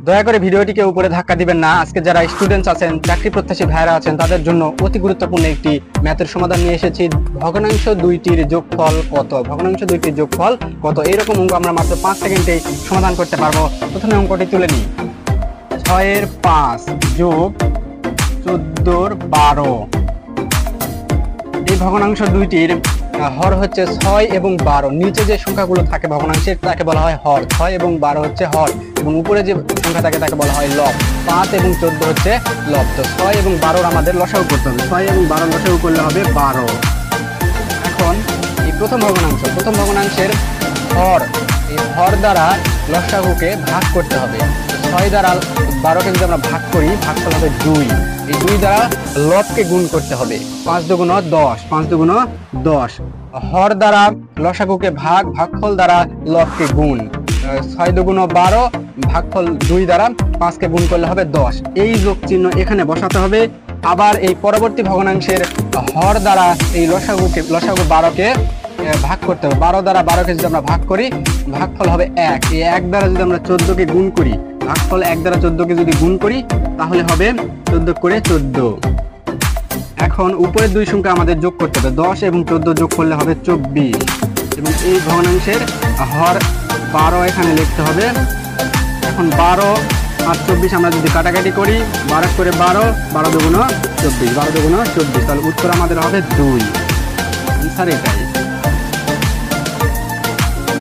দয়া করে ভিডিওটিকে উপরে ধাক্কা দিবেন না। আজকে যারা স্টুডেন্টস আছেন, চাকরি প্রত্যাশী ভাইরা আছেন, তাদের জন্য অতি গুরুত্বপূর্ণ একটি ম্যাথের সমাধান নিয়ে এসেছি। ভগ্নাংশ দুইটির যোগফল কত, ভগ্নাংশ দুইটির যোগফল কত, এইরকম অঙ্ক আমরা মাত্র 5 সেকেন্ডেই সমাধান করতে পারবো। প্রথমে অঙ্কটি তুলে নিই। 6 এর 5 যোগ 14 এর 12, এই ভগ্নাংশ দুইটির হর হচ্ছে 6 এবং 12। নিচে যে সংখ্যাগুলো থাকে ভগ্নাংশের তাকে বলা হয় হর, 6 এবং 12 হচ্ছে হর, এবং উপরে যে সংখ্যা থাকে তাকে বলা হয় লব। 5 এবং 14 হচ্ছে লব। তো 6 এবং 12 আমাদের লসাগু করতে হবে। 6 এবং 12 লসাগু করলে হবে 12। এখন এই প্রথম ভগ্নাংশের হর, এই হর দ্বারা লসাগুকে ভাগ করতে হবে। 6 দ্বারা 12কে যদি আমরা ভাগ করি, ভাগফল হবে 2। এই 2 দ্বারা লবকে গুণ করতে হবে। 5 দুগুণ 10, 5 দুগুণ 10। হর দ্বারা লসাগুকে ভাগ, ভাগফল দ্বারা লবকে গুণ। 6 দুগুণ 12, ভাগফল 2 দ্বারা 5কে গুণ করলে হবে 10। এই যোগ চিহ্ন এখানে বসাতে হবে। আবার এই পরবর্তী ভগ্নাংশের হর দ্বারা এই লসাগু 12কে ভাগ করতে হবে। 12 দ্বারা 12কে যদি আমরা ভাগ করি, ভাগফল হবে 1। এই 1 দ্বারা যদি আমরা 14কে গুণ করি, ভাগফল 1 দ্বারা 14কে যদি গুণ করি, তাহলে হবে 14 করে 14। এখন উপরের দুই সংখ্যা আমাদের যোগ করতে হবে। 10 এবং 14 যোগ করলে হবে 24। এবং এই ভগ্নাংশের হর 12 এখানে লিখতে হবে। এখন 12 আর 24 আমরা যদি কাটাকাটি করি, 12 করে 12, 12 দুগুণ 24, 12 দুগুণ 24, তাহলে উত্তর আমাদের হবে 2। আনসার এটাই।